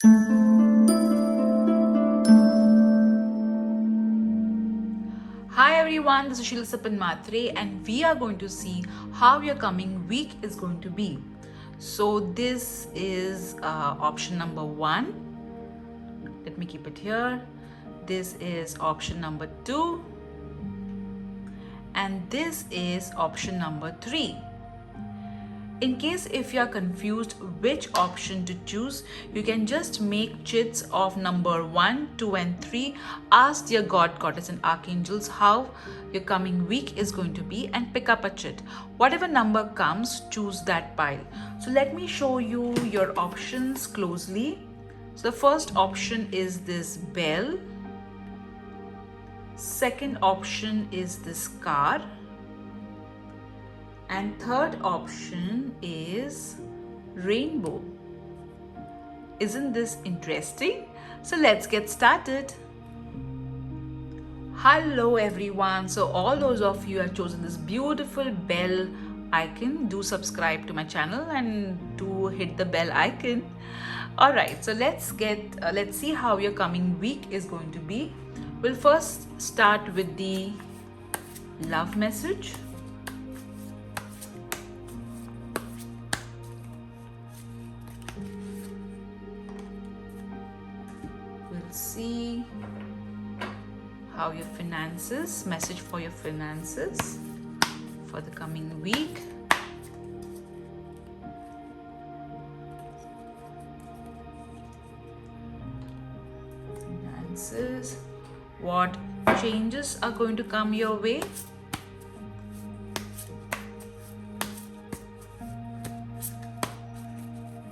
Hi everyone, this is Sheila Sapan Matre, and we are going to see how your coming week is going to be. So this is option number 1. Let me keep it here. This is option number 2, and this is option number 3. In case if you are confused which option to choose, you can just make chits of number 1, 2 and 3. Ask your God, Goddess and Archangels how your coming week is going to be and pick up a chit. Whatever number comes, choose that pile. So let me show you your options closely. So the first option is this bell. Second option is this car. And third option is rainbow. Isn't this interesting? So let's get started. Hello everyone. So all those of you who have chosen this beautiful bell icon, do subscribe to my channel and do hit the bell icon. All right, so let's see how your coming week is going to be. We'll first start with the love message. We'll see how your finances, message for your finances for the coming week. Finances, what changes are going to come your way?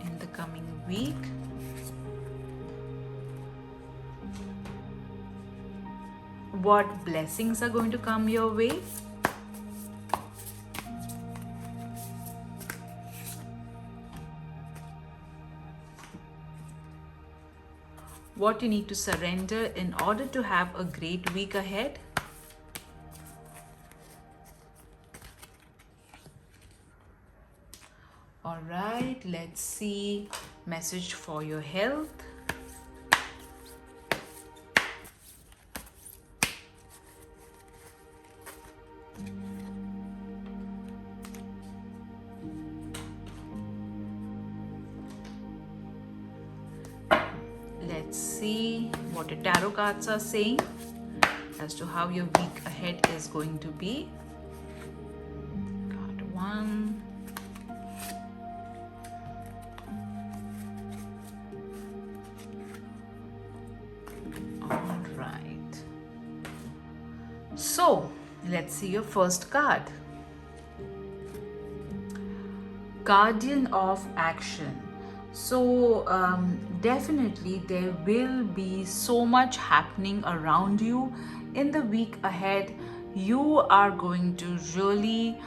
In the coming week. What blessings are going to come your way? What you need to surrender in order to have a great week ahead? All right, let's see message for your health. Let's see what the tarot cards are saying as to how your week ahead is going to be. Card 1. All right. So, let's see your first card. Guardian of Action. So definitely there will be so much happening around you in the week ahead. You are going to really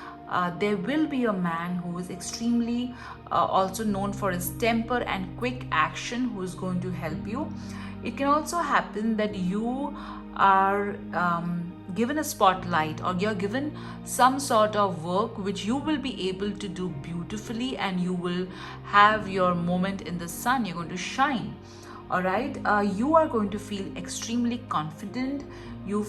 there will be a man who is extremely also known for his temper and quick action, who is going to help you. It can also happen that you are given a spotlight, or you're given some sort of work which you will be able to do beautifully, and you will have your moment in the sun. You're going to shine. All right, you are going to feel extremely confident. You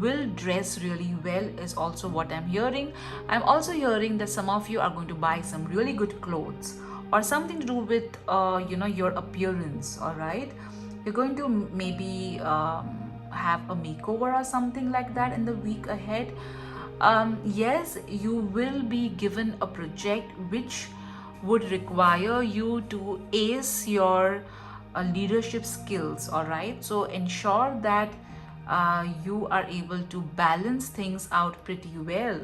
will dress really well is also what I'm hearing. I'm also hearing that some of you are going to buy some really good clothes or something to do with your appearance. All right, you're going to maybe have a makeover or something like that in the week ahead. Yes, you will be given a project which would require you to ace your leadership skills. All right, so ensure that you are able to balance things out pretty well.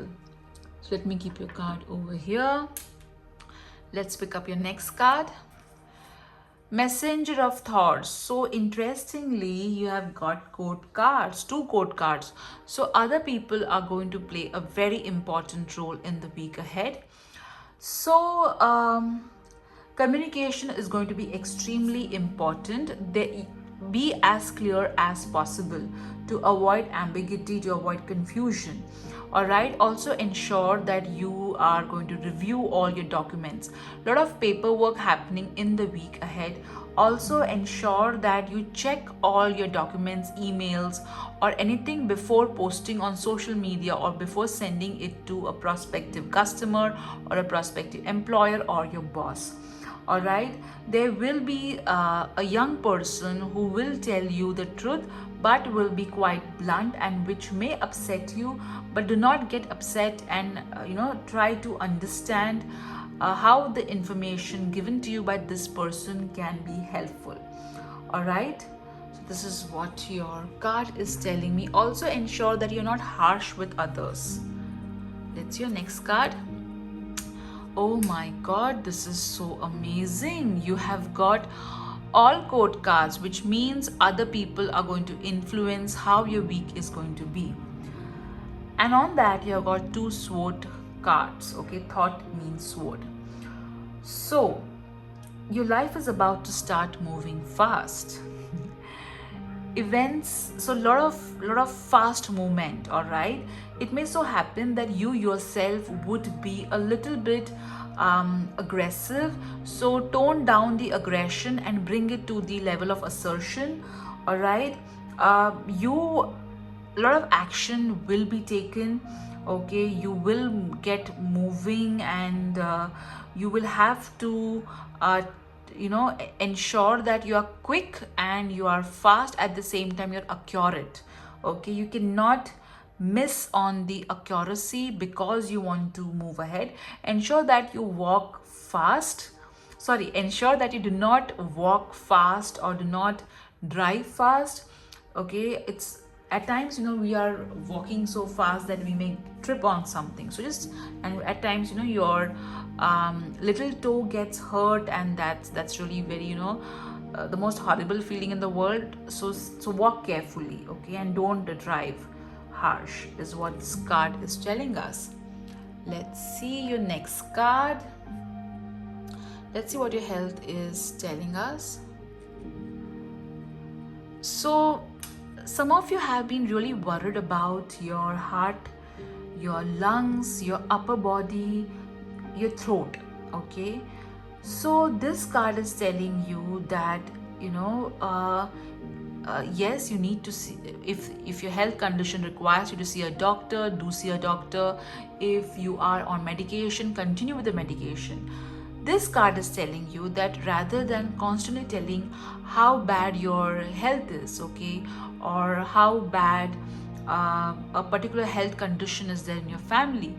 So let me keep your card over here. Let's pick up your next card. Messenger of thoughts. So interestingly, you have got court cards, 2 court cards. So other people are going to play a very important role in the week ahead. So communication is going to be extremely important. Be as clear as possible to avoid ambiguity, to avoid confusion. All right, also ensure that you are going to review all your documents. A lot of paperwork happening in the week ahead. Also ensure that you check all your documents, emails, or anything before posting on social media or before sending it to a prospective customer or a prospective employer or your boss. All right, there will be a young person who will tell you the truth but will be quite blunt and which may upset you, but do not get upset, and try to understand how the information given to you by this person can be helpful. All right, so this is what your card is telling me. Also ensure that you're not harsh with others. Let's see your next card. Oh my god, this is so amazing. You have got all court cards, which means other people are going to influence how your week is going to be. And on that, you have got two sword cards. Okay, thought means sword. So, your life is about to start moving fast. Events, so lot of fast movement. All right, it may so happen that you yourself would be a little bit aggressive, so tone down the aggression and bring it to the level of assertion. All right, you a lot of action will be taken. Okay, you will get moving, and you will have to ensure that you are quick and you are fast at the same time, you're accurate. Okay, you cannot miss on the accuracy because you want to move ahead. Ensure that you walk fast, ensure that you do not walk fast or do not drive fast. Okay, it's at times we are walking so fast that we may trip on something, so just, and at times your little toe gets hurt, and that's really very the most horrible feeling in the world. So walk carefully, okay, and don't drive harsh, is what this card is telling us. Let's see your next card. Let's see what your health is telling us. So some of you have been really worried about your heart, your lungs, your upper body, your throat. Okay, so this card is telling you that yes, you need to see, if your health condition requires you to see a doctor, do see a doctor. If you are on medication, continue with the medication. This card is telling you that rather than constantly telling how bad your health is, okay, or how bad a particular health condition is there in your family,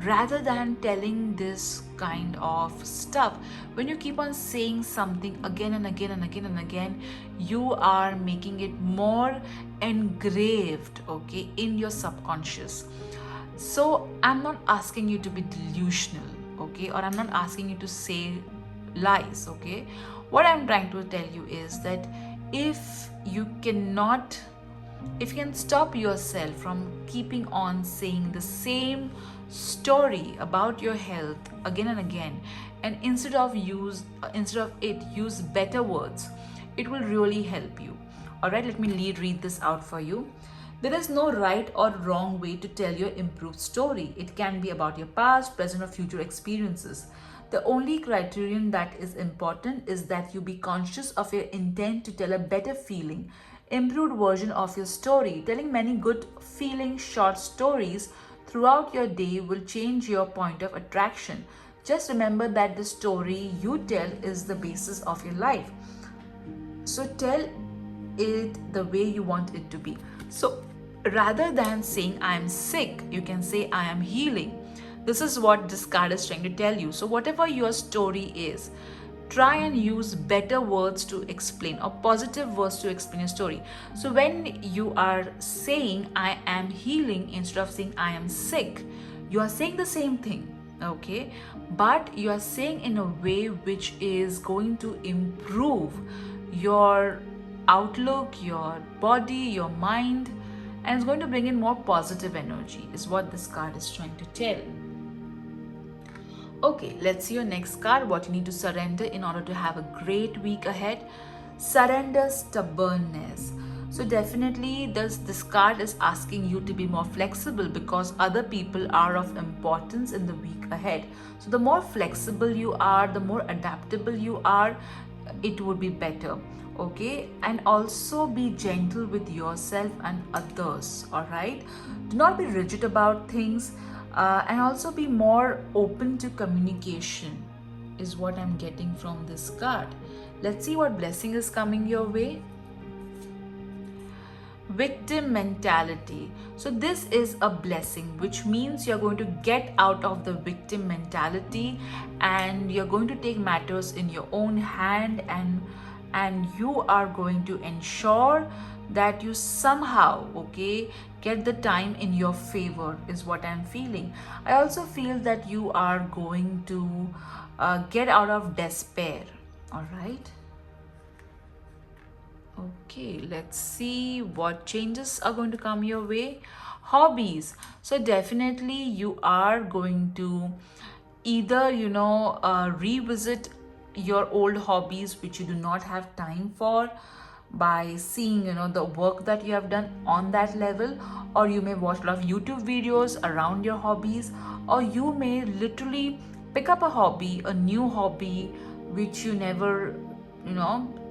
rather than telling this kind of stuff, when you keep on saying something again and again and again and again, you are making it more engraved, okay, in your subconscious. So I'm not asking you to be delusional, okay, or I'm not asking you to say lies, okay. What I'm trying to tell you is that if you can stop yourself from keeping on saying the same story about your health again and again, and instead of it use better words, it will really help you. All right, let me read this out for you. There is no right or wrong way to tell your improved story. It can be about your past, present, or future experiences. The only criterion that is important is that you be conscious of your intent to tell a better feeling, improved version of your story. Telling many good feeling short stories throughout your day will change your point of attraction. Just remember that the story you tell is the basis of your life. So tell it the way you want it to be. So rather than saying I am sick, you can say I am healing. This is what this card is trying to tell you. So whatever your story is, try and use better words to explain, or positive words to explain your story. So when you are saying I am healing instead of saying I am sick, you are saying the same thing, okay, but you are saying in a way which is going to improve your outlook, your body, your mind, and it's going to bring in more positive energy, is what this card is trying to tell. Okay, let's see your next card. What you need to surrender in order to have a great week ahead. Surrender stubbornness. So definitely this card is asking you to be more flexible, because other people are of importance in the week ahead. So the more flexible you are, the more adaptable you are, it would be better. Okay, and also be gentle with yourself and others. All right, do not be rigid about things, and also be more open to communication is what I'm getting from this card. Let's see what blessing is coming your way. Victim mentality. So this is a blessing, which means you're going to get out of the victim mentality and you're going to take matters in your own hand, and you are going to ensure that you somehow, okay, get the time in your favor is what I'm feeling. I also feel that you are going to get out of despair. All right. Okay, let's see what changes are going to come your way. Hobbies. So definitely you are going to either, revisit your old hobbies which you do not have time for by seeing, the work that you have done on that level, or you may watch a lot of YouTube videos around your hobbies, or you may literally pick up a hobby, a new hobby which you never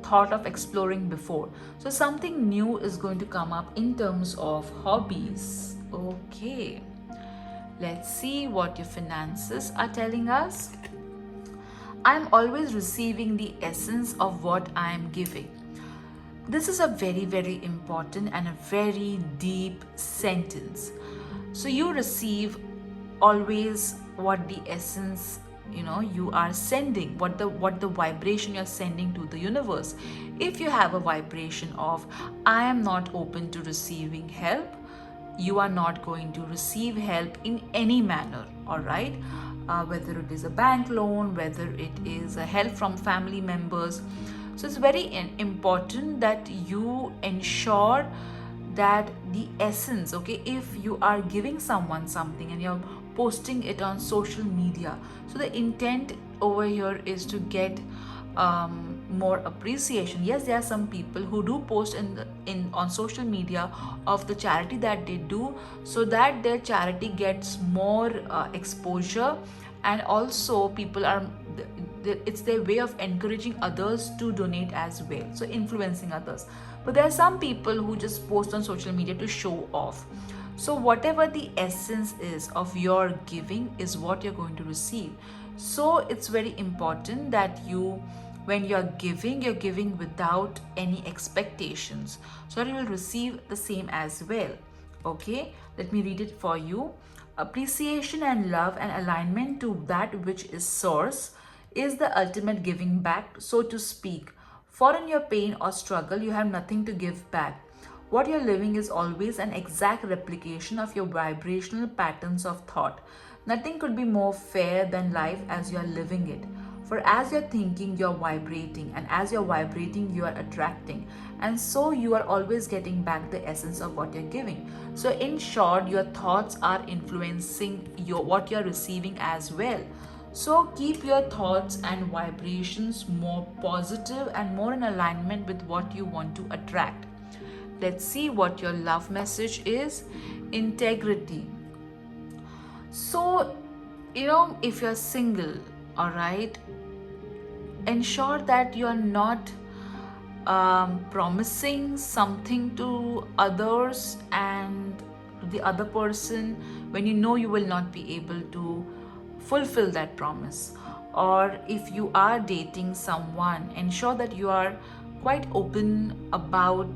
thought of exploring before. So something new is going to come up in terms of hobbies. Okay, let's see what your finances are telling us. I'm always receiving the essence of what I am giving. This is a very, very important and a very deep sentence. So you receive always what the essence you are sending, what the vibration you're sending to the universe. If you have a vibration of I am not open to receiving help, you are not going to receive help in any manner. All right, whether it is a bank loan, whether it is a help from family members. So it's very important that you ensure that the essence, okay, if you are giving someone something and you're posting it on social media, so the intent over here is to get more appreciation. Yes, there are some people who do post on social media of the charity that they do, so that their charity gets more exposure, and also people are, it's their way of encouraging others to donate as well, so influencing others. But there are some people who just post on social media to show off. So whatever the essence is of your giving is what you're going to receive. So it's very important that when you're giving without any expectations, so that you will receive the same as well. Okay, let me read it for you. Appreciation and love and alignment to that which is source is the ultimate giving back, so to speak. For in your pain or struggle, you have nothing to give back. What you're living is always an exact replication of your vibrational patterns of thought. Nothing could be more fair than life as you're living it. For as you're thinking, you're vibrating, and as you're vibrating, you are attracting. And so you are always getting back the essence of what you're giving. So in short, your thoughts are influencing what you're receiving as well. So keep your thoughts and vibrations more positive and more in alignment with what you want to attract. Let's see what your love message is. Integrity. So, if you're single, all right, ensure that you're not promising something to others and to the other person when you know you will not be able to fulfill that promise. Or if you are dating someone, ensure that you are quite open about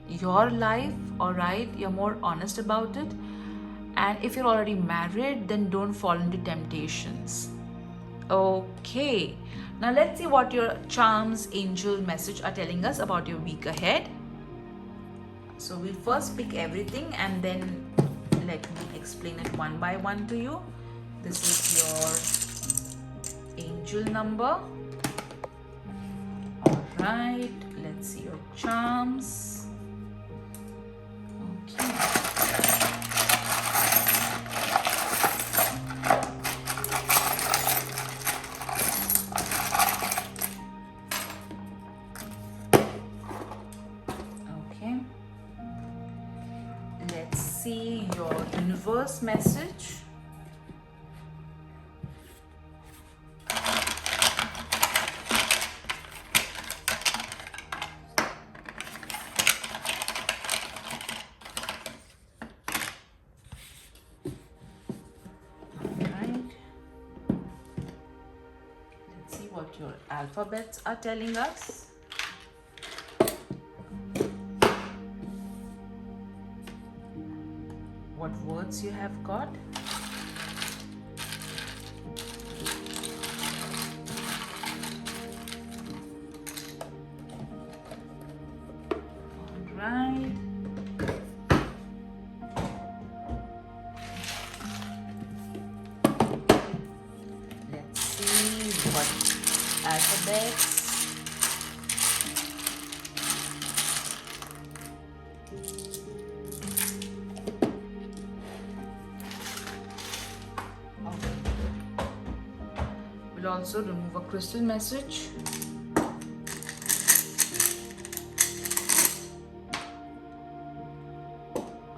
your life. All right, you're more honest about it. And if you're already married, then don't fall into temptations. Okay, now let's see what your charms angel message are telling us about your week ahead. So we'll first pick everything and then let me explain it one by one to you. This is your angel number. All right, let's see your charms. Okay. Let's see your universe message. alphabets are telling us. What words you have got. All right. Let's see what alphabets. We'll also remove a crystal message.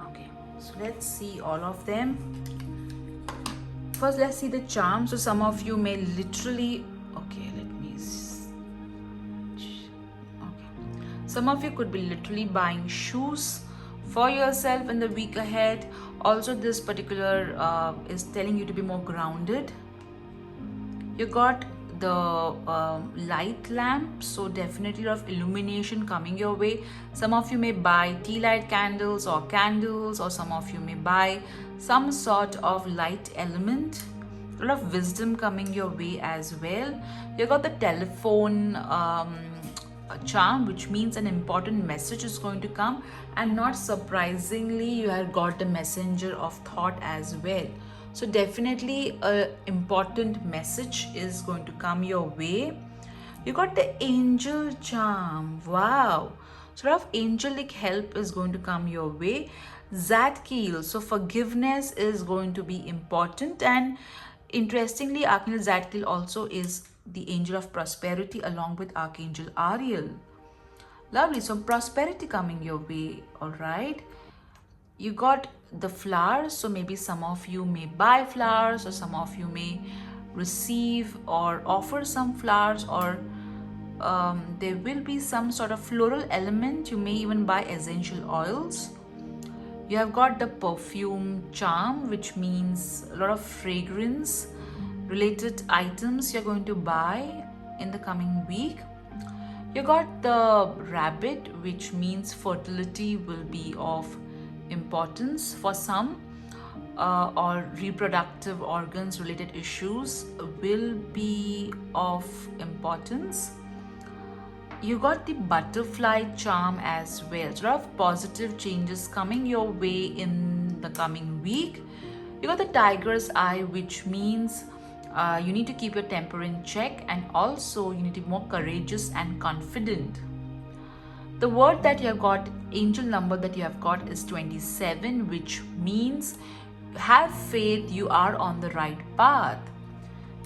Okay, so let's see all of them. First, let's see the charm. So some of you may literally, okay, some of you could be literally buying shoes for yourself in the week ahead. Also, this particular is telling you to be more grounded. You got the light lamp, so definitely a lot of illumination coming your way. Some of you may buy tea light candles, or some of you may buy some sort of light element. A lot of wisdom coming your way as well. You got the telephone charm, which means an important message is going to come, and not surprisingly you have got the messenger of thought as well. So definitely a important message is going to come your way. You got the angel charm. Wow. So a lot of angelic help is going to come your way. Zadkiel, so forgiveness is going to be important, and interestingly Archangel Zadkiel also is the angel of prosperity along with Archangel Ariel. Lovely. So prosperity coming your way. All right. You got the flowers, so maybe some of you may buy flowers, or some of you may receive or offer some flowers, or there will be some sort of floral element. You may even buy essential oils. You have got the perfume charm, which means a lot of fragrance related items you're going to buy in the coming week. You got the rabbit, which means fertility will be of importance for some, or reproductive organs related issues will be of importance. You got the butterfly charm as well. So a lot of positive changes coming your way in the coming week. You got the tiger's eye, which means you need to keep your temper in check, and also you need to be more courageous and confident. The word that you have got, angel number that you have got is 27, which means have faith, you are on the right path.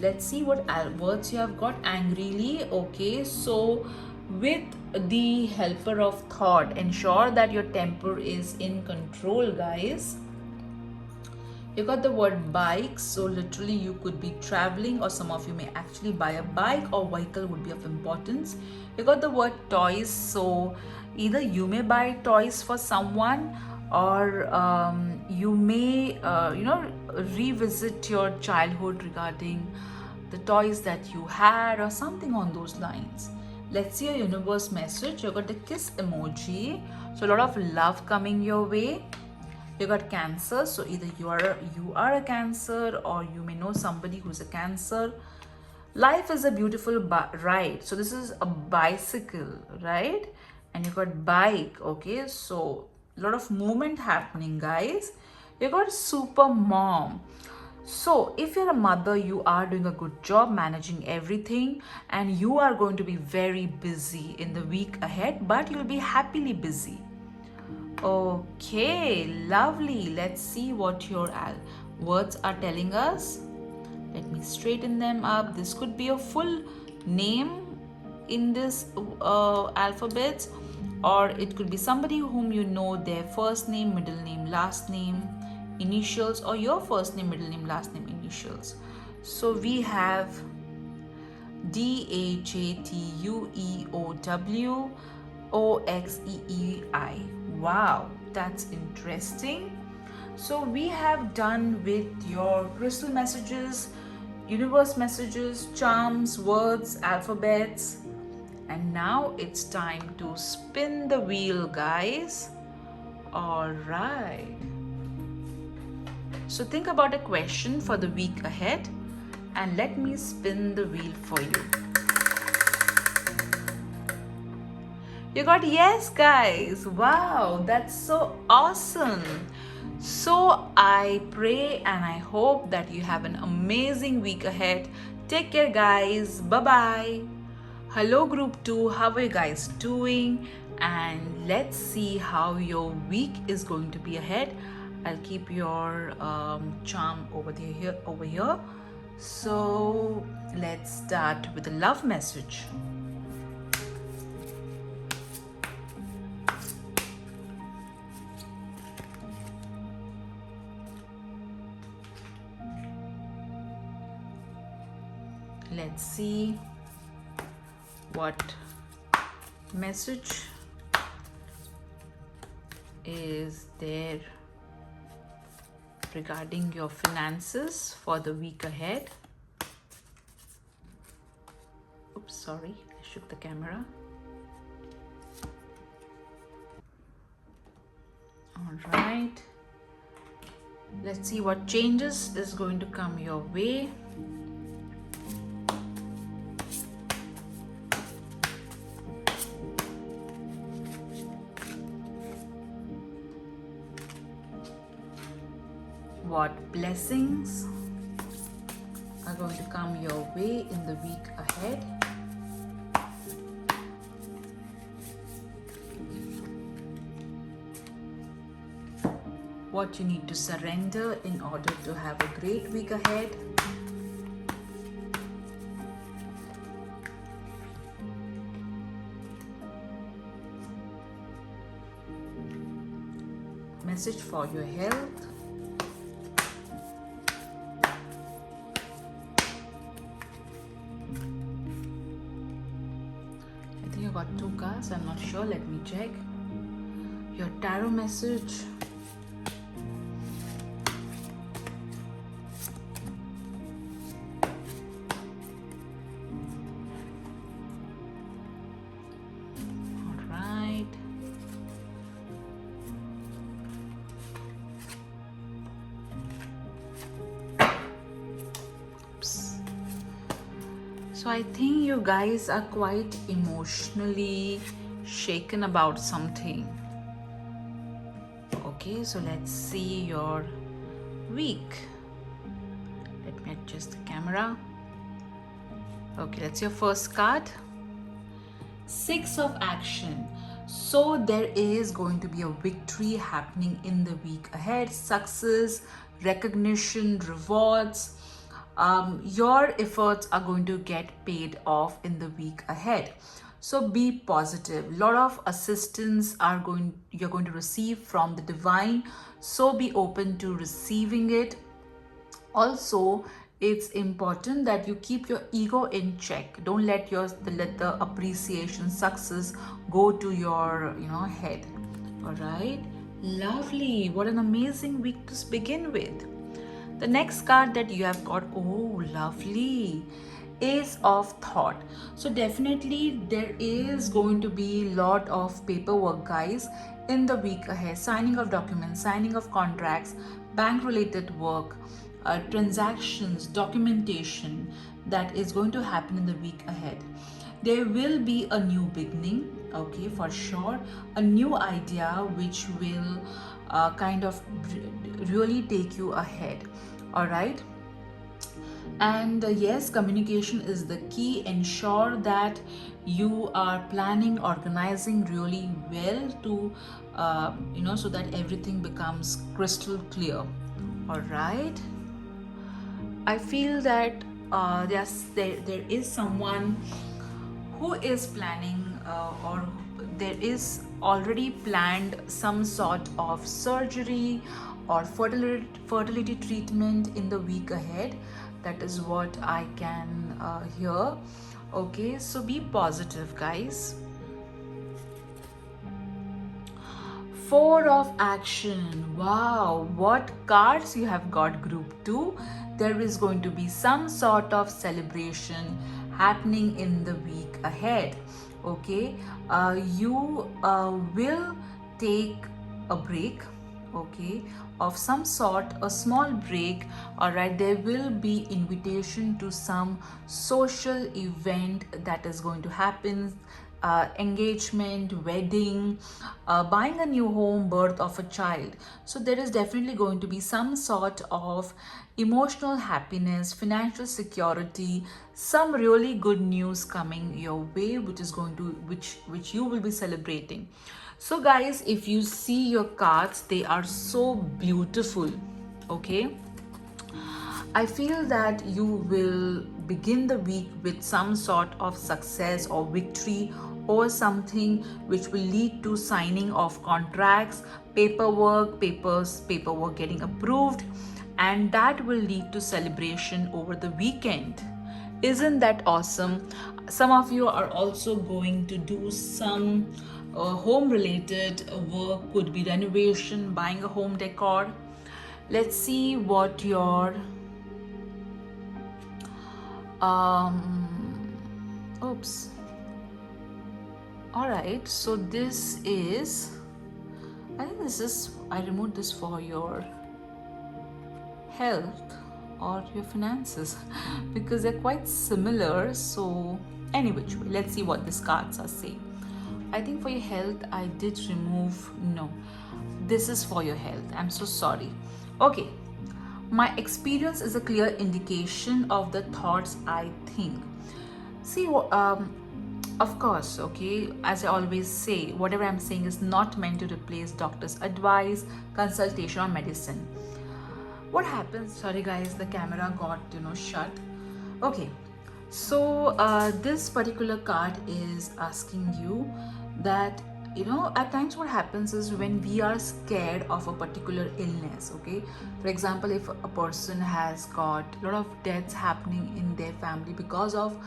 Let's see what words you have got. Angrily. Okay, so with the helper of thought, ensure that your temper is in control, guys. You got the word bike, so literally you could be traveling, or some of you may actually buy a bike or vehicle would be of importance. You got the word toys, so either you may buy toys for someone, or you may revisit your childhood regarding the toys that you had, or something on those lines. Let's see a universe message. You got the kiss emoji, so a lot of love coming your way. You got Cancer, so either you are a Cancer, or you may know somebody who's a Cancer. Life is a beautiful ride, so this is a bicycle, right? And you got bike. Okay, so a lot of movement happening, guys. You got super mom, so if you're a mother, you are doing a good job managing everything, and you are going to be very busy in the week ahead, but you'll be happily busy. Okay, lovely. Let's see what your words are telling us. Let me straighten them up. This could be a full name in this alphabet, or it could be somebody whom you know, their first name, middle name, last name, initials, or your first name, middle name, last name, initials. So we have DHATUEOWOXEEI. Wow, that's interesting. So we have done with your crystal messages, universe messages, charms, words, alphabets. And now it's time to spin the wheel, guys. All right. So think about a question for the week ahead and let me spin the wheel for you. You got yes, guys. Wow, that's so awesome. So I pray and I hope that you have an amazing week ahead. Take care, guys. Bye bye. Hello, group 2. How are you guys doing? And let's see how your week is going to be ahead. I'll keep your charm over here. So let's start with a love message. Let's see what message is there regarding your finances for the week ahead. Oops, sorry, I shook the camera. All right, let's see what changes is going to come your way. What blessings are going to come your way in the week ahead. What you need to surrender in order to have a great week ahead. Message for your health. You got 2 cards, I'm not sure, let me check. Your tarot message. All right. Oops. So I think you guys are quite emotionally shaken about something. Okay, so let's see your week. Let me adjust the camera. Okay, that's your first card. 6 of action. So there is going to be a victory happening in the week ahead. Success, recognition, rewards. Your efforts are going to get paid off in the week ahead. So be positive. Lot of assistance you're going to receive from the divine. So be open to receiving it. Also, it's important that you keep your ego in check. Don't let the appreciation, success go to your head. All right. Lovely. What an amazing week to begin with. The next card that you have got, oh lovely, Ace of Thought. So definitely there is going to be a lot of paperwork, guys, in the week ahead. Signing of documents, signing of contracts, bank related work, transactions, documentation that is going to happen in the week ahead. There will be a new beginning, okay, for sure, a new idea which will kind of really take you ahead. All right. And yes, communication is the key. Ensure that you are planning, organizing really well to so that everything becomes crystal clear. All right. I feel that there is someone who is planning or there is already planned some sort of surgery or fertility treatment in the week ahead. That is what I can hear. Okay, so be positive, guys. 4 of action. Wow, what cards you have got, group 2. there is going to be some sort of celebration happening in the week ahead. Okay, you will take a break, okay, of some sort, a small break. All right, there will be invitation to some social event that is going to happen, engagement, wedding, buying a new home, birth of a child. So there is definitely going to be some sort of emotional happiness, financial security, some really good news coming your way, which is going to which you will be celebrating. So guys, if you see your cards, they are so beautiful. Okay, I feel that you will begin the week with some sort of success or victory or something which will lead to signing of contracts, paperwork getting approved, and that will lead to celebration over the weekend. Isn't that awesome? Some of you are also going to do some home related work, could be renovation, buying a home decor. Let's see what your oops. All right, so this is, I think this is, I removed this for your health or your finances because they're quite similar. So any which way, let's see what these cards are saying. I think for your health I did remove, no, this is for your health, I'm so sorry. Okay, my experience is a clear indication of the thoughts I think. See, of course, okay, as I always say, whatever I'm saying is not meant to replace doctor's advice, consultation, or medicine. What happens, sorry guys, the camera got, shut. Okay, so this particular card is asking you that, at times what happens is when we are scared of a particular illness, okay, for example, if a person has got a lot of deaths happening in their family because of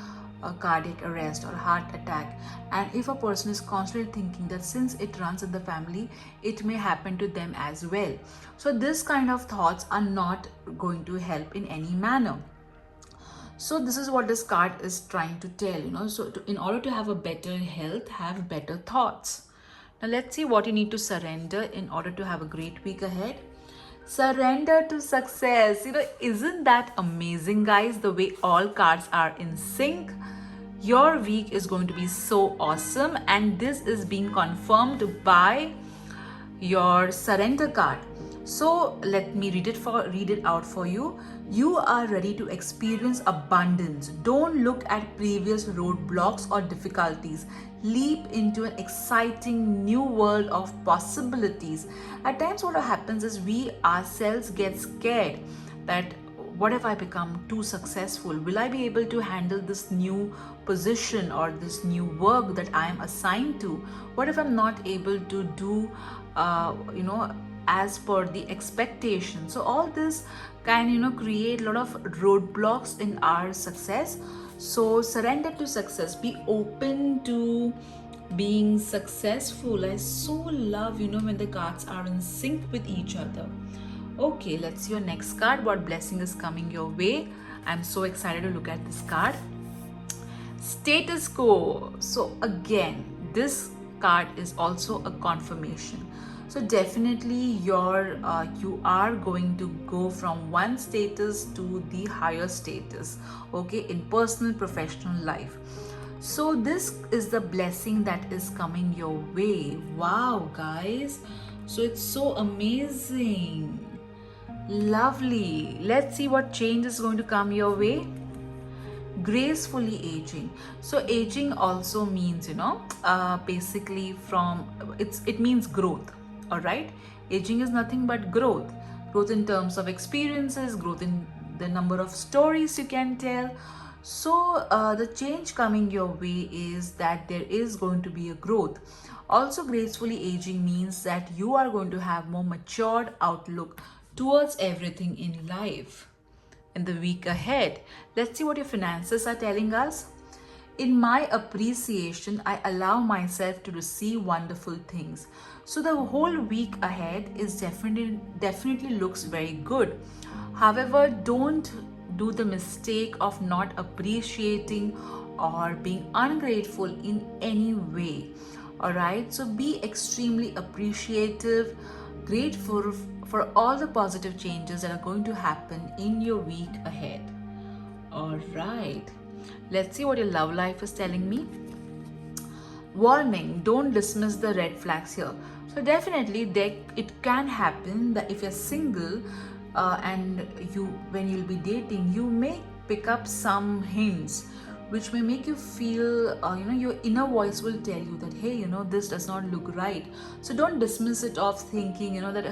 a cardiac arrest or heart attack, and if a person is constantly thinking that since it runs in the family, it may happen to them as well, so this kind of thoughts are not going to help in any manner. So this is what this card is trying to tell, so in order to have a better health, have better thoughts. Now let's see what you need to surrender in order to have a great week ahead. Surrender to success. Isn't that amazing, guys? The way all cards are in sync. Your week is going to be so awesome, and this is being confirmed by your surrender card. So let me read it out for you. You are ready to experience abundance. Don't look at previous roadblocks or difficulties. Leap into an exciting new world of possibilities. At times what happens is we ourselves get scared that what if I become too successful? Will I be able to handle this new position or this new work that I am assigned to? What if I'm not able to do, as per the expectation? So all this can, create a lot of roadblocks in our success. So surrender to success. Be open to being successful. I so love, when the cards are in sync with each other. Okay, let's see your next card. What blessing is coming your way? I'm so excited to look at this card. Status quo. So again, this card is also a confirmation. So definitely you are going to go from one status to the higher status, okay, in personal, professional life. So this is the blessing that is coming your way. Wow, guys. So it's so amazing. Lovely. Let's see what change is going to come your way. Gracefully aging. So aging also means, basically it means growth. All right. Aging is nothing but growth. Growth in terms of experiences, growth in the number of stories you can tell. So the change coming your way is that there is going to be a growth. Also, gracefully aging means that you are going to have more matured outlook towards everything in life in the week ahead. Let's see what your finances are telling us. In my appreciation, I allow myself to receive wonderful things. So the whole week ahead is definitely looks very good. However, don't do the mistake of not appreciating or being ungrateful in any way. All right, so be extremely appreciative, grateful for all the positive changes that are going to happen in your week ahead. All right, let's see what your love life is telling me. Warning, don't dismiss the red flags here. So definitely it can happen that if you're single and you when you'll be dating, you may pick up some hints which may make you feel your inner voice will tell you that, hey, this does not look right. So don't dismiss it off thinking that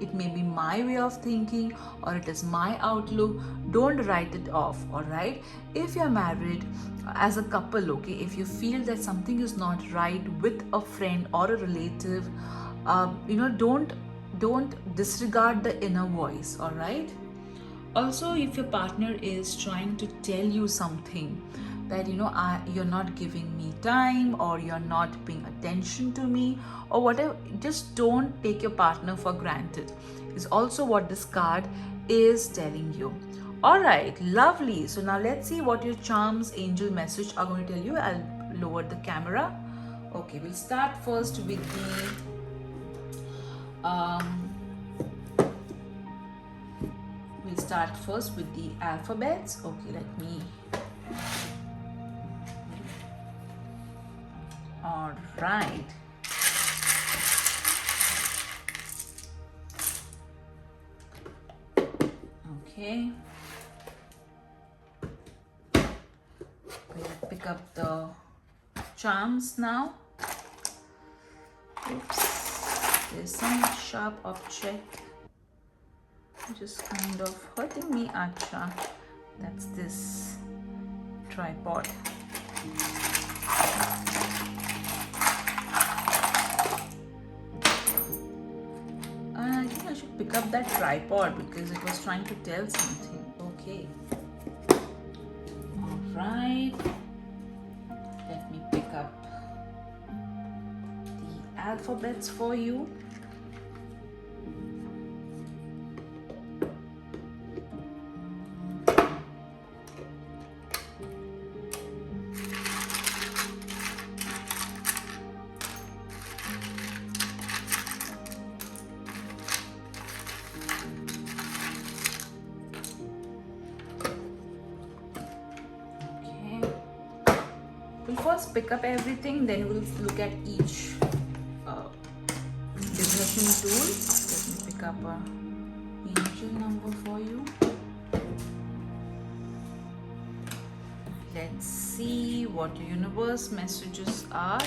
it may be my way of thinking or it is my outlook. Don't write it off. All right, if you're married as a couple, okay, if you feel that something is not right with a friend or a relative, don't disregard the inner voice. All right, also if your partner is trying to tell you something that you're not giving me time or you're not paying attention to me or whatever, just don't take your partner for granted is also what this card is telling you. All right, lovely. So now let's see what your charms angel message are going to tell you. I'll lower the camera. Okay, we'll start first with the alphabets. Okay, let me. All right. Okay. We'll pick up the charms now. Oops. There's some sharp object which is kind of hurting me. Acha. That's this tripod. I think I should pick up that tripod because it was trying to tell something. Okay. All right. Let me pick up the alphabets for you. We'll first pick up everything, then we'll look at each divination tool. Let me pick up a angel number for you. Let's see what your universe messages are.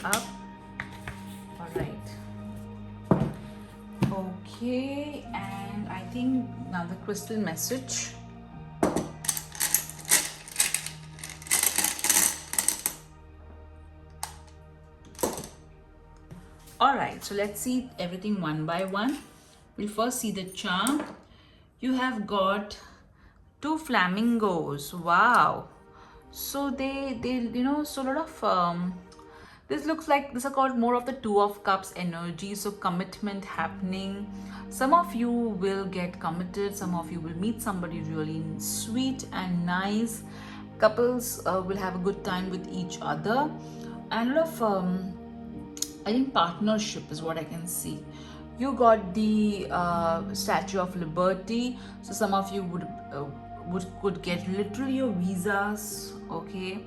Up. All right. Okay, and I think now the crystal message. All right, so let's see everything one by one. We'll first see the charm. You have got 2 flamingos. Wow. So they so a lot of this looks like this is called more of the 2 of cups energy. So commitment happening. Some of you will get committed. Some of you will meet somebody really sweet and nice. Couples will have a good time with each other. And a lot of I think partnership is what I can see. You got the Statue of Liberty. So some of you could get literally your visas, okay,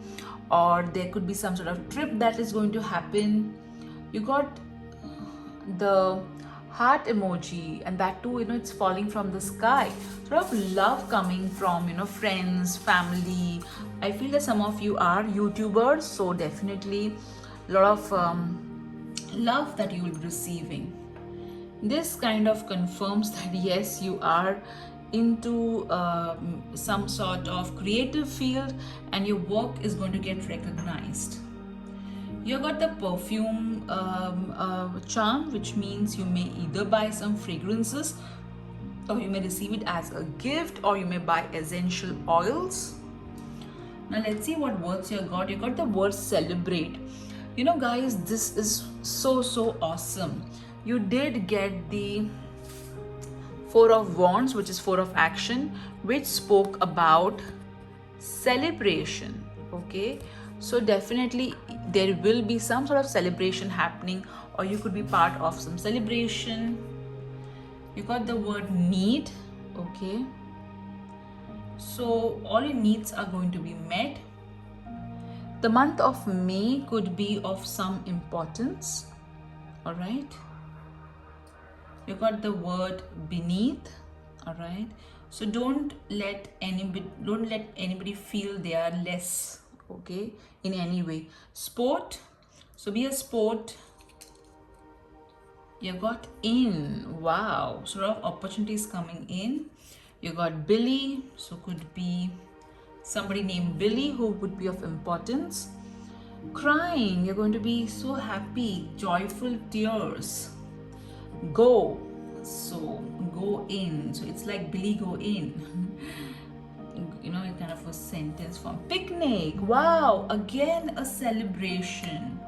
or there could be some sort of trip that is going to happen. You got the heart emoji, and that too, it's falling from the sky. Sort of love coming from friends, family. I feel that some of you are YouTubers, so definitely lot of love that you will be receiving. This kind of confirms that yes, you are into some sort of creative field and your work is going to get recognized. You got the perfume charm, which means you may either buy some fragrances, or you may receive it as a gift, or you may buy essential oils. Now let's see what words you got. You got the word celebrate. You know, guys, this is so awesome. You did get the Four of Wands, which is Four of Action, which spoke about celebration. Okay, so definitely there will be some sort of celebration happening, or you could be part of some celebration. You got the word need. Okay, so all your needs are going to be met. The month of May could be of some importance. All right, you got the word beneath. All right, so don't let anybody feel they are less, okay, in any way. Sport, so be a sport. You got in. Wow, sort of opportunities coming in. You got Billy, so could be somebody named Billy who would be of importance. Crying, you're going to be so happy, joyful tears. Go, so go in, so it's like Billy go in. You know, it's kind of a sentence form. Picnic, wow, again a celebration.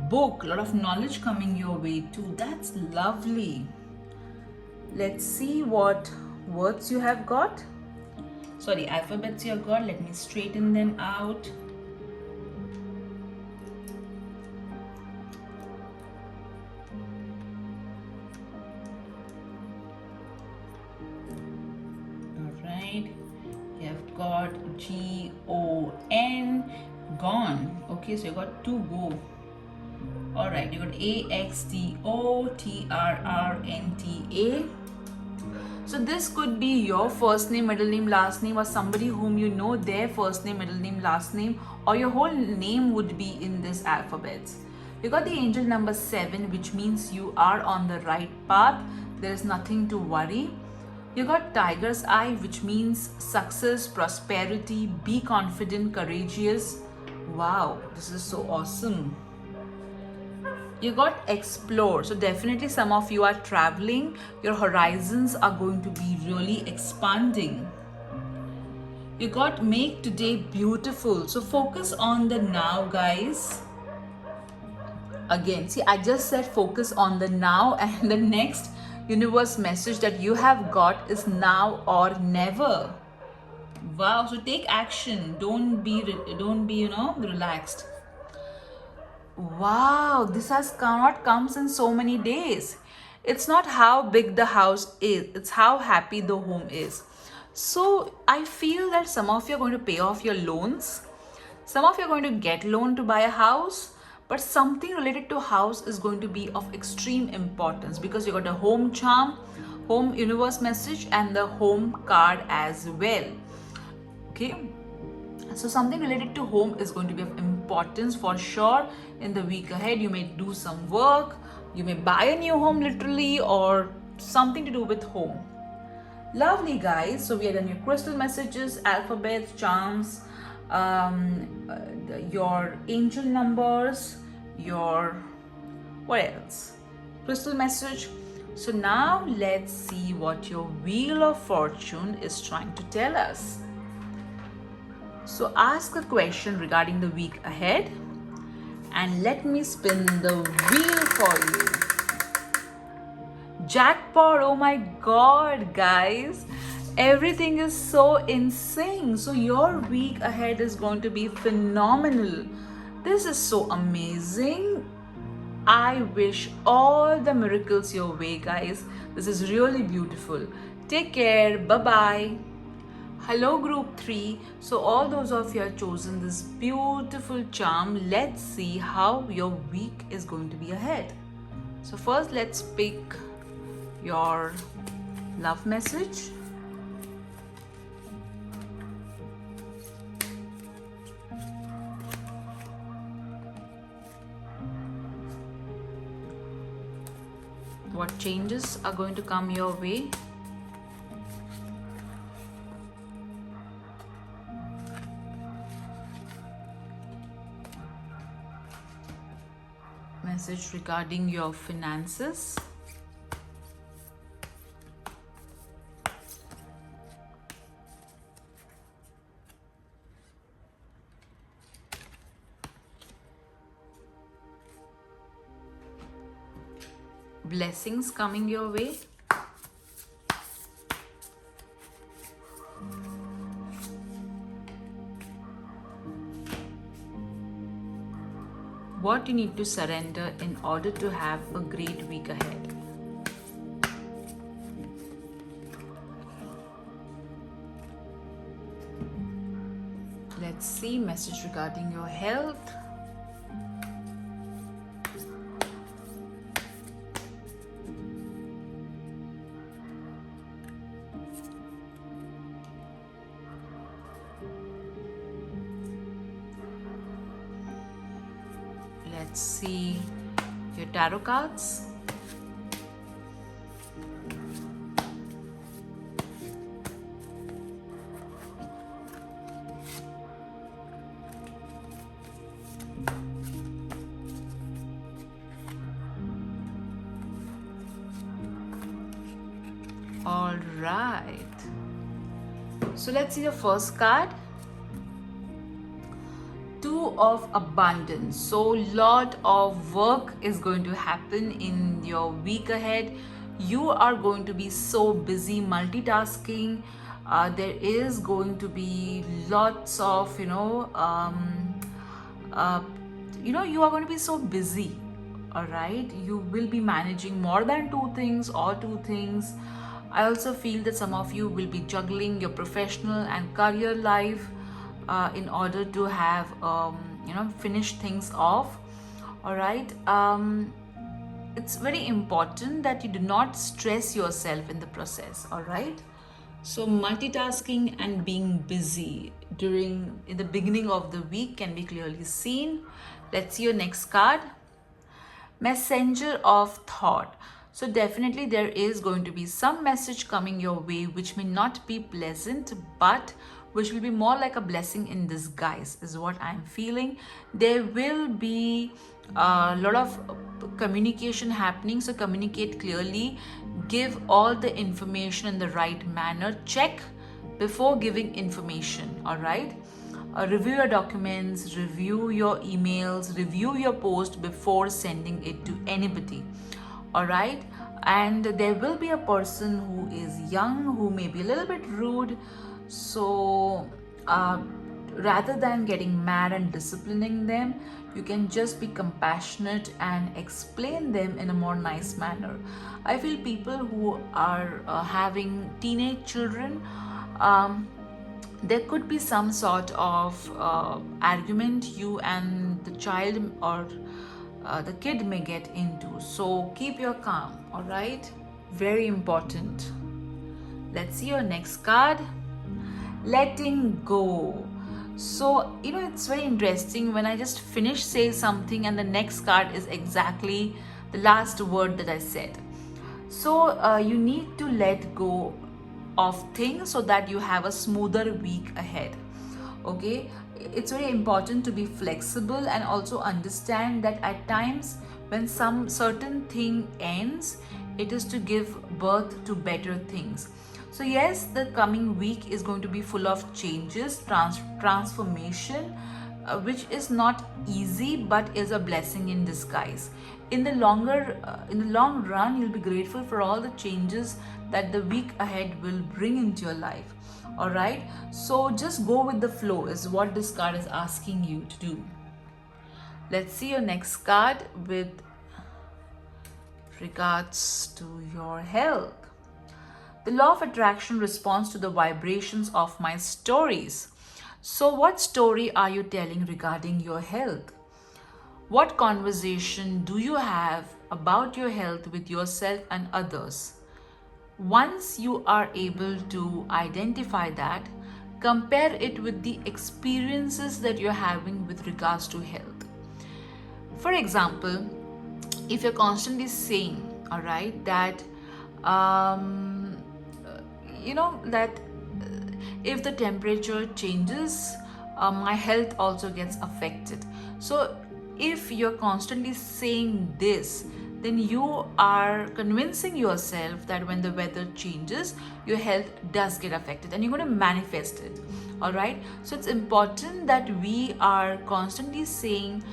Book, a lot of knowledge coming your way too. That's lovely. Let's see what words you have got. Sorry, alphabets you have got. Let me straighten them out. Alright, you have got G-O-N, gone. Okay, so you got to go. Alright, you got A-X-T-O-T-R-R-N-T-A. So this could be your first name, middle name, last name, or somebody whom you know, their first name, middle name, last name, or your whole name would be in this alphabet. You got the angel number 7, which means you are on the right path. There is nothing to worry. You got tiger's eye, which means success, prosperity, be confident, courageous. Wow, this is so awesome. You got explore, so definitely some of you are traveling. Your horizons are going to be really expanding. You got make today beautiful, so focus on the now, guys. Again, see, I just said focus on the now, and the next universe message that you have got is now or never. Wow, so take action. Don't be relaxed. Wow, this has not comes in so many days. It's not how big the house is, it's how happy the home is. So I feel that some of you are going to pay off your loans. Some of you are going to get loan to buy a house, but something related to house is going to be of extreme importance, because you got a home charm, home universe message, and the home card as well. Okay, so something related to home is going to be of importance for sure in the week ahead. You may do some work, you may buy a new home literally, or something to do with home. Lovely, guys. So we are done your crystal messages, alphabets, charms, your angel numbers, your what else? Crystal message. So now let's see what your Wheel of Fortune is trying to tell us. So ask a question regarding the week ahead, and let me spin the wheel for you. Jackpot! Oh my god, guys, everything is so insane. So your week ahead is going to be phenomenal. This is so amazing. I wish all the miracles your way, guys. This is really beautiful. Take care. Bye bye. Hello group 3. So all those of you have chosen this beautiful charm. Let's see how your week is going to be ahead. So first let's pick your love message. changes are going to come your way. Message regarding your finances. Blessings coming your way. What you need to surrender in order to have a great week ahead. Let's see, message regarding your health. Let's see your tarot cards. All right. So let's see the first card. Two of abundance. So lot of work is going to happen in your week ahead. You are going to be so busy multitasking. There is going to be lots of you are going to be so busy. All right, you will be managing more than two things or two things. I also feel that some of you will be juggling your professional and career life in order to have finish things off. All right, it's very important that you do not stress yourself in the process. All right, so multitasking and being busy in the beginning of the week can be clearly seen. Let's see your next card. Messenger of thought. So definitely there is going to be some message coming your way which may not be pleasant, but which will be more like a blessing in disguise is what I'm feeling. There will be a lot of communication happening, so communicate clearly, give all the information in the right manner, check before giving information. All right, review your documents, review your emails, review your post before sending it to anybody. All right, and there will be a person who is young who may be a little bit rude, so rather than getting mad and disciplining them, you can just be compassionate and explain them in a more nice manner. I feel people who are having teenage children, there could be some sort of argument you and the child or the kid may get into. So keep your calm. All right, very important. Let's see your next card. Letting go. So it's very interesting when I just finish say something and the next card is exactly the last word that I said. So you need to let go of things so that you have a smoother week ahead. Okay, it's very important to be flexible and also understand that at times when some certain thing ends, it is to give birth to better things. So yes, the coming week is going to be full of changes, transformation, which is not easy but is a blessing in disguise. In the long run, you'll be grateful for all the changes that the week ahead will bring into your life. All right, so just go with the flow is what this card is asking you to do. Let's see your next card with regards to your health. The law of attraction responds to the vibrations of my stories. So what story are you telling regarding your health? What conversation do you have about your health with yourself and others? Once you are able to identify that, compare it with the experiences that you're having with regards to health. For example, if you're constantly saying all right, that um, that if the temperature changes, my health also gets affected. So if you're constantly saying this, then you are convincing yourself that when the weather changes, your health does get affected and you're going to manifest it. All right, so it's important that we are constantly saying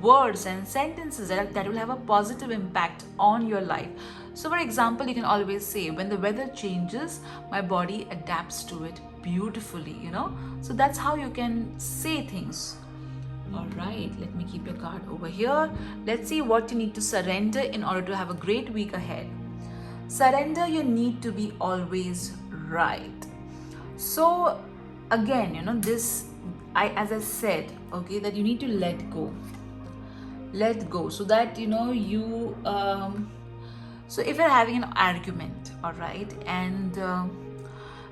words and sentences that will have a positive impact on your life. So for example, you can always say, when the weather changes, my body adapts to it beautifully, so that's how you can say things. All right, let me keep your card over here. Let's see what you need to surrender in order to have a great week ahead. Surrender your need to be always right. So again, this, as I said, okay, that you need to let go, so that you so if you're having an argument, all right, and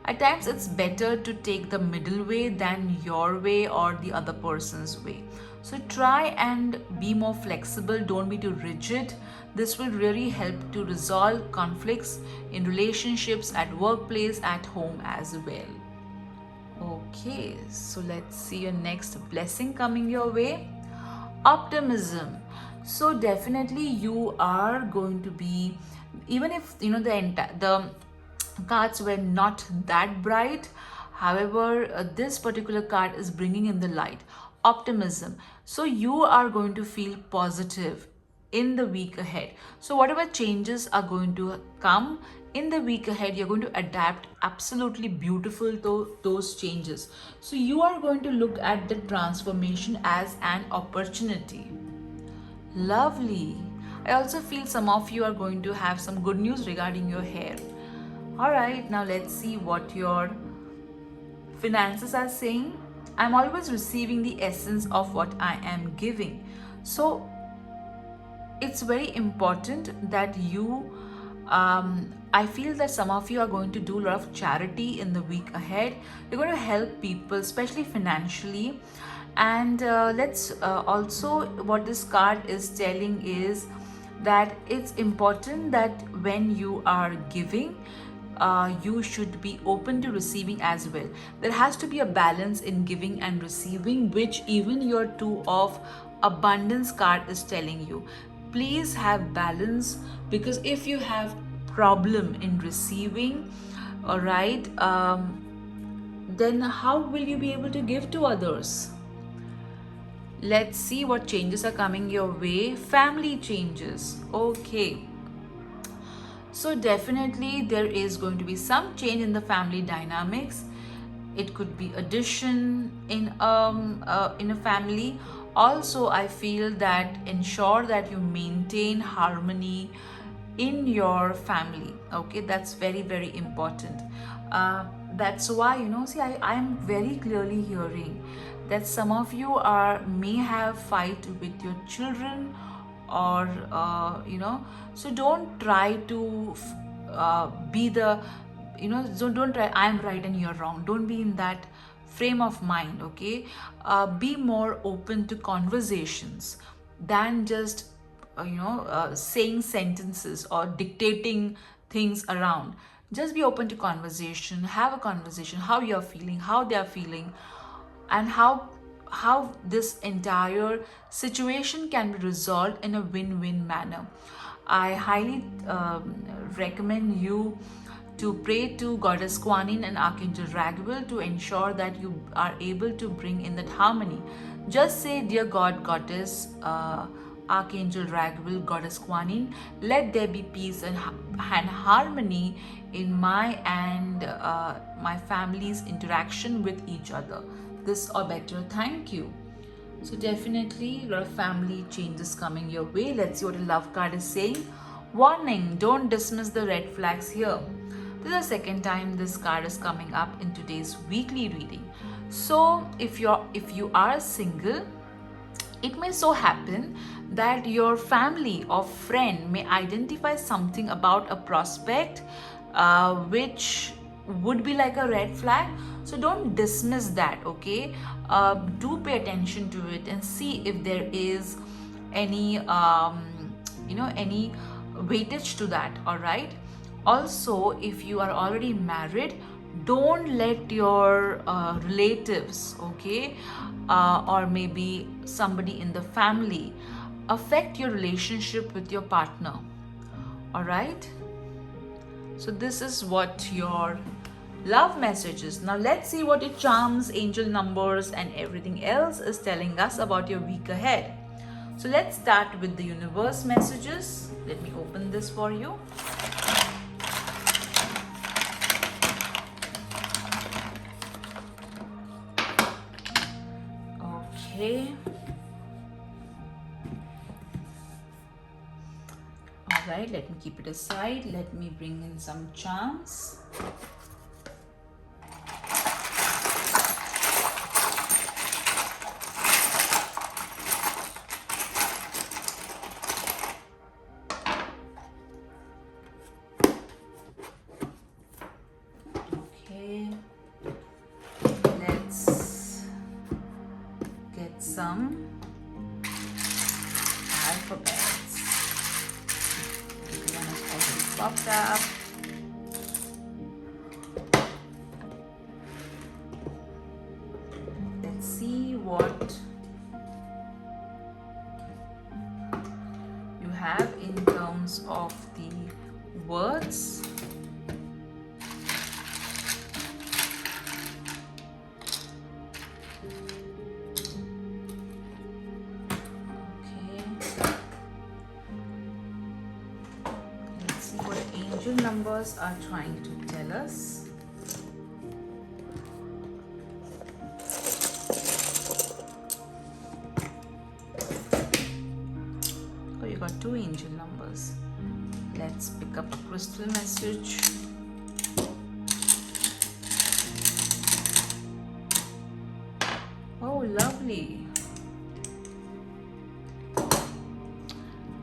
at times it's better to take the middle way than your way or the other person's way. So try and be more flexible, don't be too rigid. This will really help to resolve conflicts in relationships, at workplace, at home as well. Okay, so let's see your next blessing coming your way. Optimism. So definitely you are going to be, even if the cards were not that bright, however, this particular card is bringing in the light, optimism. So you are going to feel positive in the week ahead. So whatever changes are going to come in the week ahead, you're going to adapt absolutely beautiful to those changes. So you are going to look at the transformation as an opportunity. Lovely. I also feel some of you are going to have some good news regarding your hair. All right, now let's see what your finances are saying. I'm always receiving the essence of what I am giving. So it's very important that you I feel that some of you are going to do a lot of charity in the week ahead. You're going to help people, especially financially. And let's also, what this card is telling is that it's important that when you are giving, you should be open to receiving as well. There has to be a balance in giving and receiving, which even your two of abundance card is telling you. Please have balance, because if you have problem in receiving, all right, then how will you be able to give to others? Let's see what changes are coming your way. Family changes. Okay, so definitely there is going to be some change in the family dynamics. It could be addition in a family. Also, I feel that ensure that you maintain harmony in your family. Okay, that's very, very important. That's why, see, I'm very clearly hearing that some of you may have fight with your children, or so don't try to be the, so don't try I'm right and you're wrong. Don't be in that frame of mind. Okay, be more open to conversations than just saying sentences or dictating things around. Just be open to conversation, have a conversation, how you're feeling, how they're feeling, and how this entire situation can be resolved in a win-win manner. I highly recommend you to pray to Goddess Kuan Yin and Archangel Raguel to ensure that you are able to bring in that harmony. Just say, dear God, Goddess, Archangel Raguel, Goddess Kuan Yin, let there be peace and harmony in my and my family's interaction with each other. This or better, thank you. So definitely a lot of family changes coming your way. Let's see what a love card is saying. Warning, don't dismiss the red flags here. This is the second time this card is coming up in today's weekly reading. So if you are single, it may so happen that your family or friend may identify something about a prospect which would be like a red flag. So don't dismiss that. Okay, do pay attention to it and see if there is any any weightage to that. All right. Also, if you are already married, don't let your relatives, okay, or maybe somebody in the family affect your relationship with your partner. All right. So this is what your love message is. Now let's see what your charms, angel numbers, and everything else is telling us about your week ahead. So let's start with the universe messages. Let me open this for you. Okay. All right, let me keep it aside. Let me bring in some charms. Okay. Let's get some alphabets. One is already popped up. Let's see what you have in terms of the words. Numbers are trying to tell us. Oh, you got 2 angel numbers. Let's pick up a crystal message. Oh, lovely.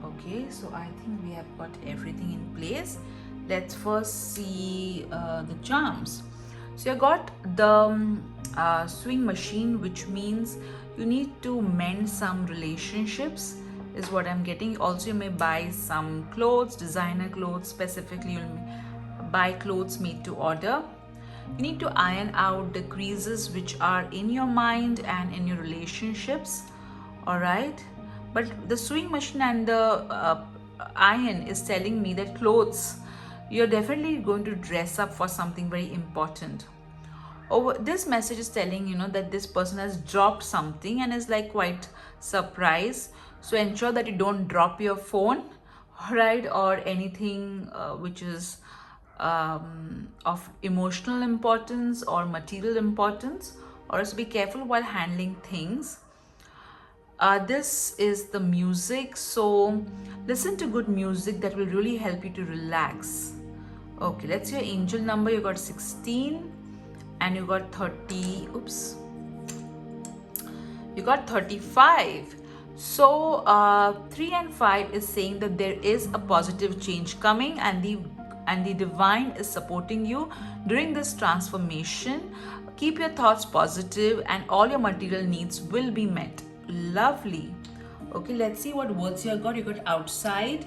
Okay, so I think we have got everything in place. Let's first see the charms. So you got the swing machine, which means you need to mend some relationships, is what I'm getting. Also, you may buy some clothes, designer clothes. Specifically, you'll buy clothes made to order. You need to iron out the creases which are in your mind and in your relationships. All right, but the sewing machine and the iron is telling me that clothes, you're definitely going to dress up for something very important. This message is telling that this person has dropped something and is like quite surprised. So ensure that you don't drop your phone, right, or anything which is of emotional importance or material importance, or else be careful while handling things. This is the music, so listen to good music that will really help you to relax. Okay, let's see your angel number. You got 16 and you got 30. Oops. You got 35. So 3 and 5 is saying that there is a positive change coming, and the divine is supporting you during this transformation. Keep your thoughts positive and all your material needs will be met. Lovely. Okay, let's see what words you got. You got outside,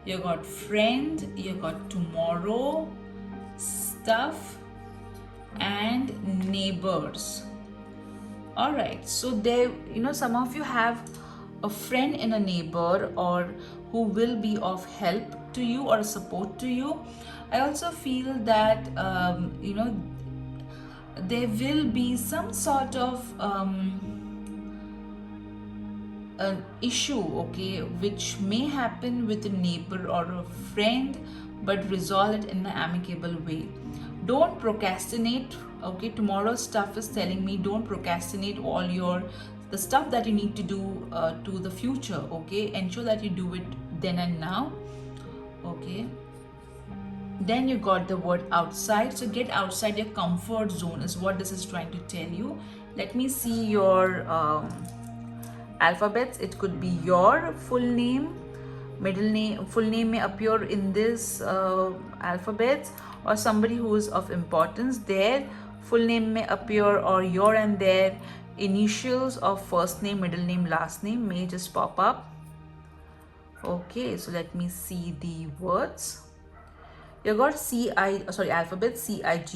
you got friend, you got tomorrow, stuff, and neighbors. All right, so there, some of you have a friend in a neighbor or who will be of help to you or support to you. I also feel that there will be some sort of an issue, okay, which may happen with a neighbor or a friend, but resolve it in an amicable way. Don't procrastinate. Okay, tomorrow's stuff is telling me don't procrastinate all the stuff that you need to do to the future. Okay, ensure that you do it then and now. Okay, then you got the word outside, so get outside your comfort zone is what this is trying to tell you. Let me see your alphabets. It could be your full name, middle name, full name may appear in this alphabets, or somebody who is of importance, their full name may appear, or your and their initials of first name, middle name, last name may just pop up. Okay, so let me see the words. You got alphabet CIGRNGOU,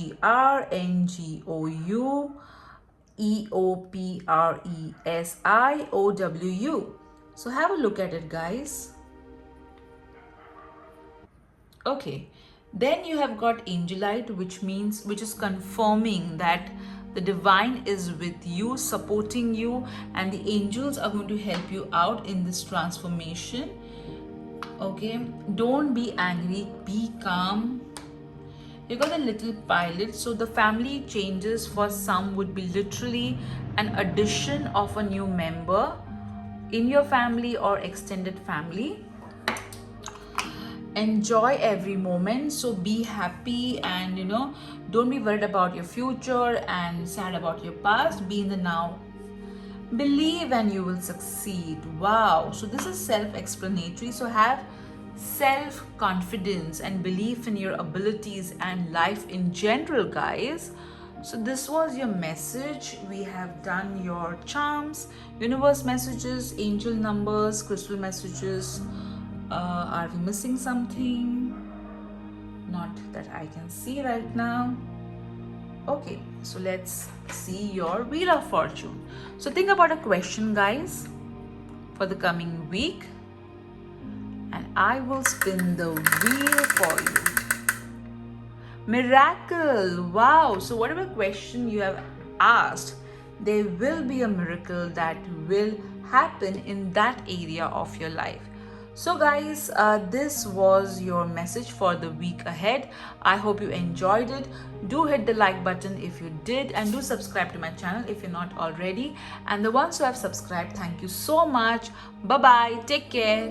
So have a look at it, guys. Okay, then you have got angelite, which is confirming that the divine is with you, supporting you, and the angels are going to help you out in this transformation. Okay, don't be angry, be calm. You got a little pilot, so the family changes for some would be literally an addition of a new member in your family or extended family. Enjoy every moment, so be happy, and don't be worried about your future and sad about your past. Be in the now, believe, and you will succeed. Wow, so this is self-explanatory, so have self-confidence and belief in your abilities and life in general, guys. So this was your message. We have done your charms, universe messages, angel numbers, crystal messages. Are we missing something? Not that I can see right now. Okay, so let's see your Wheel of Fortune. So think about a question, guys, for the coming week, and I will spin the wheel for you. Miracle! Wow! So whatever question you have asked, there will be a miracle that will happen in that area of your life. So guys, this was your message for the week ahead. I hope you enjoyed it. Do hit the like button if you did, and do subscribe to my channel if you're not already. And the ones who have subscribed, thank you so much. Bye bye. Take care.